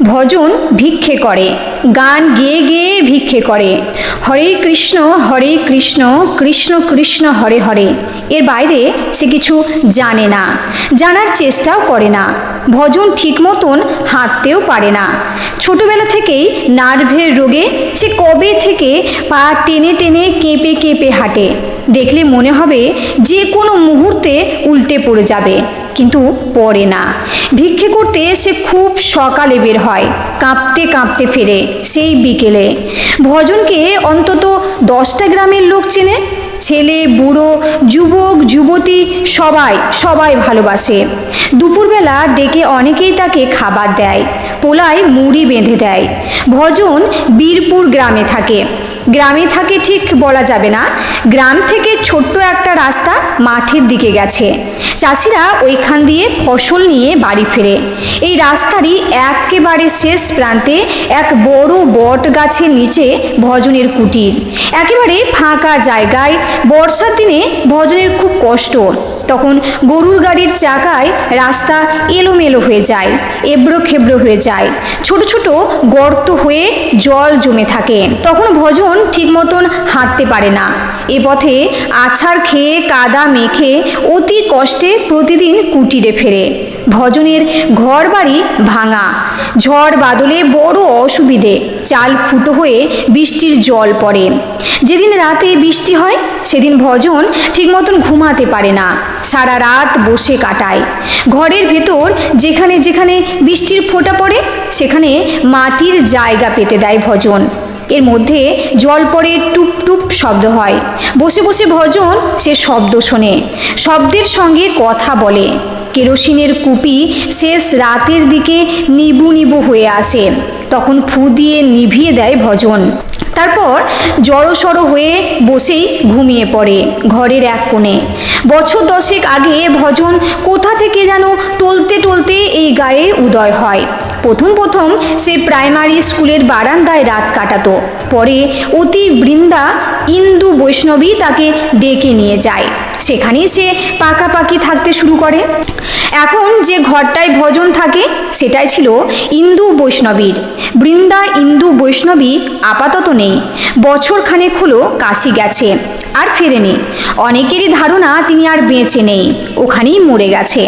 ভজন ভিক্ষে করে, গান গেয়ে গেয়ে ভিক্ষে করে। হরে কৃষ্ণ কৃষ্ণ কৃষ্ণ হরে হরে। এর বাইরে সে কিছু জানে না, জানার চেষ্টাও করে না। ভজন ঠিক মতন হাঁটতেও পারে না। ছোটবেলা থেকেই নার্ভের রোগে সে কবে থেকে পা টেনে টেনে কেঁপে কেঁপে হাঁটে। দেখলে মনে হবে যে কোনো মুহূর্তে উল্টে পড়ে যাবে, কিন্তু পড়ে না। ভিক্ষে করতে সে খুব সকালে বের হয়, কাঁপতে কাঁপতে ফেরে সেই বিকেলে। ভজনকে অন্তত 10টা গ্রামের লোক চেনে। ছেলে বুড়ো যুবক যুবতী সবাই ভালোবাসে। দুপুরবেলা ডেকে অনেকেই তাকে খাবার দেয়, পোলায় মুড়ি বেঁধে দেয়। ভজন বীরপুর গ্রামে থাকে। গ্রামে থাকে ঠিক বলা যাবে না, গ্রাম থেকে ছোট্ট একটা রাস্তা মাঠের দিকে গেছে। চাষিরা ওইখান দিয়ে ফসল নিয়ে বাড়ি ফেরে। এই রাস্তারই একেবারে শেষ প্রান্তে এক বড় বট গাছের নিচে ভজনের কুটির। একেবারে ফাঁকা জায়গায়। বর্ষার দিনে ভজনের খুব কষ্ট। তখন গরুর গাড়ির চাকায় রাস্তা এলোমেলো হয়ে যায়, এবড়ো খেবড়ো হয়ে যায়, ছোট ছোট গর্ত হয়ে জল জমে থাকে। তখন ভজন ঠিক মতন হাঁটতে পারে না। এ পথে আছাড় খেয়ে কাদা মেখে অতি কষ্টে প্রতিদিন কুটিরে ফেরে। ভজনের ঘর বাড়ি ভাঙা, ঝড় বাদলে বড় অসুবিধে। চাল ফুটো হয়ে বৃষ্টির জল পড়ে। যেদিন রাতে বৃষ্টি হয় সেদিন ভজন ঠিক মতন ঘুমাতে পারে না, সারা রাত বসে কাটায়। ঘরের ভেতর যেখানে যেখানে বৃষ্টির ফোঁটা পড়ে সেখানে মাটির জায়গা পেতে দেয় ভজন। এর মধ্যে জল পড়ে টুপ টুপ শব্দ হয়। বসে বসে ভজন সে শব্দ শোনে, শব্দের সঙ্গে কথা বলে। কেরোসিনের কুপি শেষ রাতের দিকে নিবু নিবু হয়ে আসে, তখন ফু দিয়ে নিভিয়ে দেয় ভজন। তারপর জড়সড় হয়ে বসেই ঘুমিয়ে পড়ে ঘরের এক কোণে। বছর 10 আগে ভজন কোথা থেকে যেন টলতে টলতে এই গায়ে উদয় হয়। প্রথম সে প্রাইমারি স্কুলের বারান্দায় রাত কাটাতো। পরে অতি বৃন্দা ইন্দু বৈষ্ণবী তাকে ডেকে নিয়ে যায়। সেখানেই সে পাকাপাকি থাকতে শুরু করে। এখন যে ঘরটায় ভজন থাকে সেটাই ছিল ইন্দু বৈষ্ণবীর। বৃন্দা ইন্দু বৈষ্ণবী আপাতত নেই। বছর খানেক হলো কাশি গেছে, আর ফেরেনি। অনেকেরই ধারণা তিনি আর বেঁচে নেই, ওখানেই মরে গেছে।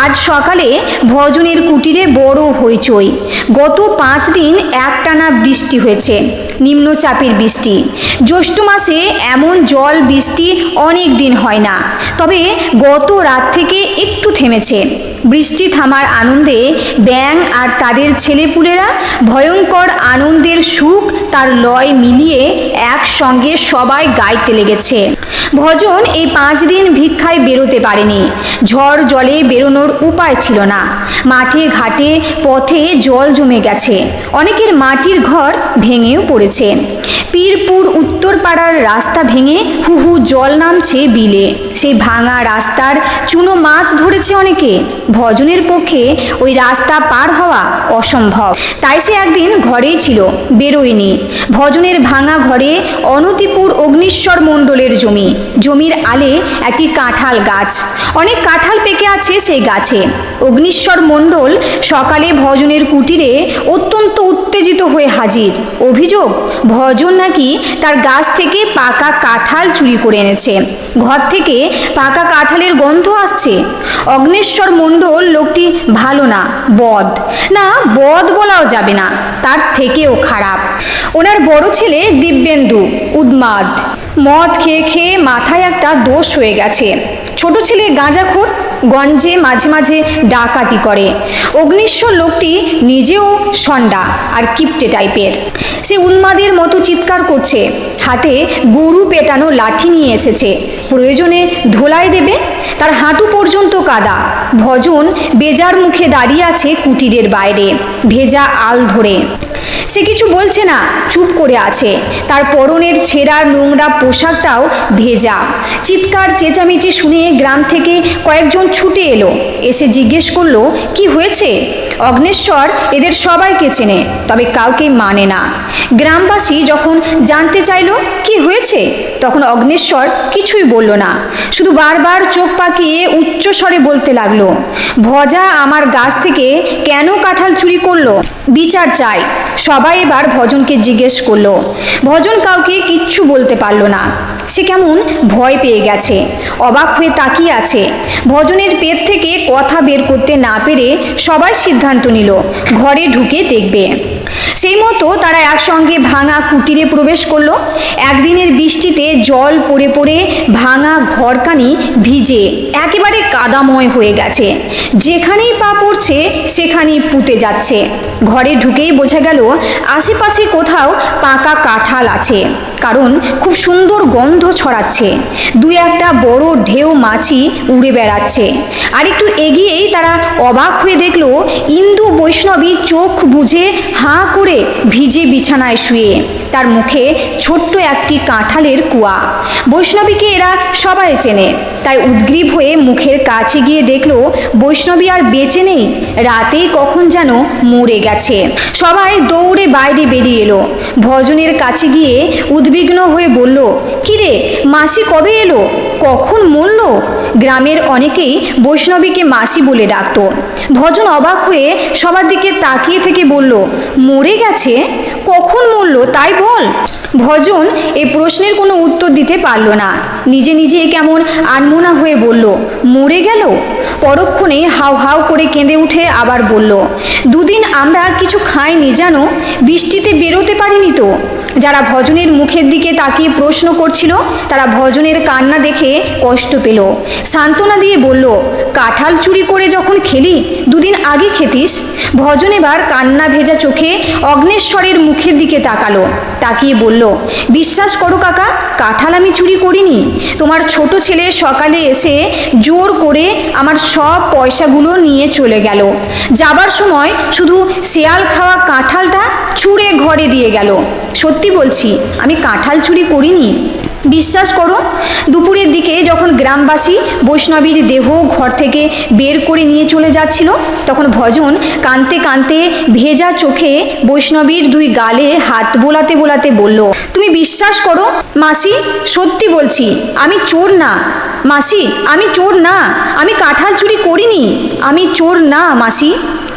আজ সকালে ভজনের কুটিরে বড় হইচই। গত 5 দিন একটানা বৃষ্টি হয়েছে, নিম্নচাপের বৃষ্টি। জ্যৈষ্ঠ মাসে এমন জল বৃষ্টি অনেক দিন হয় না, তবে গত রাত থেকে একটু থেমেছে। বৃষ্টি থামার আনন্দে ব্যাঙ আর তাদের ছেলেপুলেরা ভয়ঙ্কর আনন্দের সুখ তার লয় মিলিয়ে একসঙ্গে সবাই গাইতে লেগেছে। ভজন এই 5 দিন ভিক্ষায় বেরোতে পারেনি। ঝড় জলে বেরোনোর উপায় ছিল না। মাঠে ঘাটে পথে জল জমে গেছে। অনেকের মাটির ঘর ভেঙেও পড়েছে। পীরপুর উত্তর পাড়ার রাস্তা ভেঙে হুহু জল নামছে বিলে। সেই ভাঙা রাস্তার চুনো মাছ ধরেছে অনেকে। ভজনের পক্ষে ওই রাস্তা পার হওয়া অসম্ভব। তাই সে একদিন ঘরেই ছিল, বেরোয়নি। ভজনের ভাঙা ঘরে অনতিপুর অগ্নিশ্বর মণ্ডলের জমি। জমির আলে একটি কাঁঠাল গাছ, অনেক কাঁঠাল পেকে আছে সেই গাছে। অগ্নিশ্বর মণ্ডল সকালে ভজনের কুটিরে অত্যন্ত উত্তেজিত হয়ে হাজির। অভিযোগ, ভজন নাকি তার গাছ থেকে পাকা কাঁঠাল চুরি করে এনেছে। ঘর থেকে পাকা কাঁঠালের গন্ধ আসছে। অগ্নেশ্বর মণ্ডল লোকটি ভালো না, বদ। না, বদ বলাও যাবে না, তার থেকেও খারাপ। ওনার বড় ছেলে দিব্যেন্দু উন্মাদ। মদ খেয়ে খেয়ে মাথায় একটা দোষ হয়ে গেছে। ছোট ছেলে গাঁজাখোর, গঞ্জে মাঝে মাঝে ডাকাতি করে। অগ্নিশ্বর লোকটি নিজেও সন্ডা আর কিপটে টাইপের। সে উন্মাদের মতো চিৎকার করছে, হাতে গরু পেটানো লাঠি নিয়ে এসেছে। প্রয়োজনে ধোলাই দেবে। তার হাঁটু পর্যন্ত কাদা। ভজন বেজার মুখে দাঁড়িয়ে আছে কুটিরের বাইরে, ভেজা আল ধরে। সে কিছু বলছে না, চুপ করে আছে। তার পরনের ছেঁড়া নোংরা পোশাকটাও ভেজা। চিৎকার চেঁচামেচি শুনে গ্রাম থেকে কয়েকজন ছুটে এলো। এসে জিজ্ঞেস করলো, কি হয়েছে? অগ্নেশ্বর এদের সবাইকে চেনে, তবে কাউকে মানে না। গ্রামবাসী যখন জানতে চাইল কি হয়েছে, তখন অগ্নেশ্বর কিছুই বলল না, শুধু বারবার চোখ পাকিয়ে উচ্চস্বরে বলতে লাগলো, ভজা আমার গাছ থেকে কেন কাঁঠাল চুরি করলো, বিচার চাই। সবাই এবার ভজনকে জিজ্ঞেস করলো। ভজন কাউকে কিচ্ছু বলতে পারল না। সে কেমন ভয় পেয়ে গেছে, অবাক হয়ে তাকিয়ে আছে। ভজনের পেট থেকে কথা বের করতে না পেরে সবাই সিদ্ধান্ত নিল ঘরে ঢুকে দেখবে। সেই মতো তারা একসঙ্গে ভাঙা কুটিরে প্রবেশ করলো। একদিনের বৃষ্টিতে জল পড়ে পড়ে ভাঙা ঘরখানি ভিজে একেবারে কাদাময় হয়ে গেছে। যেখানেই পা পড়ছে সেখানেই পুঁতে যাচ্ছে। ঘরে ঢুকেই বোঝা গেল আশেপাশে কোথাও পাকা কাঁঠাল আছে, কারণ খুব সুন্দর গন্ধ ছড়াচ্ছে। দুই একটা বড় ঢেউ মাছি উড়ে বেড়াচ্ছে। আর একটু এগিয়েই তারা অবাক হয়ে দেখল ইন্দু বৈষ্ণবী চোখ বুজে হাঁ করে ভিজে বিছানায় শুয়ে, তার মুখে ছোট্ট একটি কাঁঠালের কুয়া। বৈষ্ণবীকে এরা সবাই চেনে, তাই উদ্গ্রীব হয়ে মুখের কাছে গিয়ে দেখল বৈষ্ণবী আর বেঁচে নেই, রাতেই কখন যেন মরে গেছে। সবাই দৌড়ে বাইরে বেরিয়ে এলো। ভজনের কাছে গিয়ে উদ্বিগ্ন হয়ে বলল, কিরে মাসি কবে এলো, কখন মরল? গ্রামের অনেকেই বৈষ্ণবীকে মাসি বলে ডাকত। ভজন অবাক হয়ে সবার দিকে তাকিয়ে থেকে বলল, মরে গেছে? কখন মরল তাই বল। ভজন এই প্রশ্নের কোনো উত্তর দিতে পারল না। নিজে নিজে কেমন আনমনা হয়ে বলল, মরে গেল? পরক্ষণে হাউ হাউ করে কেঁদে উঠে আবার বলল, দুদিন আমরা কিছু খাইনি জানো, বৃষ্টিতে বেরোতে পারিনি তো। যারা ভজনের মুখের দিকে তাকিয়ে প্রশ্ন করছিল তারা ভজনের কান্না দেখে কষ্ট পেল। সান্ত্বনা দিয়ে বলল, কাঁঠাল চুরি করে যখন খেলি দুদিন আগে খেতিস। ভজন এবার কান্না ভেজা চোখে অগ্নেশ্বরের মুখের দিকে তাকালো, তাকিয়ে বলল, বিশ্বাস করো কাকা, কাঁঠাল আমি চুরি করিনি। তোমার ছোট ছেলে সকালে এসে জোর করে আমার সব পয়সাগুলো নিয়ে চলে গেল। যাবার সময় শুধু শেয়াল খাওয়া কাঁঠালটা ছুঁড়ে ঘরে দিয়ে গেল। সত্যি বলছি, আমি কাঁঠাল চুরি করিনি, বিশ্বাস করো। দুপুরের দিকে যখন গ্রামবাসী বৈষ্ণবীর দেহ ঘর থেকে বের করে নিয়ে চলে যাচ্ছিল, তখন ভজন কাঁদতে কাঁদতে ভেজা চোখে বৈষ্ণবীর দুই গালে হাত বোলাতে বোলাতে বলল, তুমি বিশ্বাস করো মাসি, সত্যি বলছি, আমি চোর না। মাসি, আমি চোর না, আমি কাঁঠাল চুরি করিনি, আমি চোর না মাসি।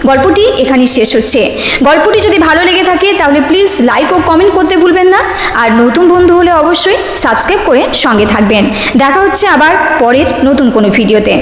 গল্পটি এখানেই শেষ হচ্ছে। গল্পটি যদি ভালো লেগে থাকে তাহলে প্লিজ লাইক ও কমেন্ট করতে ভুলবেন না। আর নতুন বন্ধু হলে অবশ্যই সাবস্ক্রাইব করে সঙ্গে থাকবেন। দেখা হচ্ছে আবার পরের নতুন কোনো ভিডিওতে।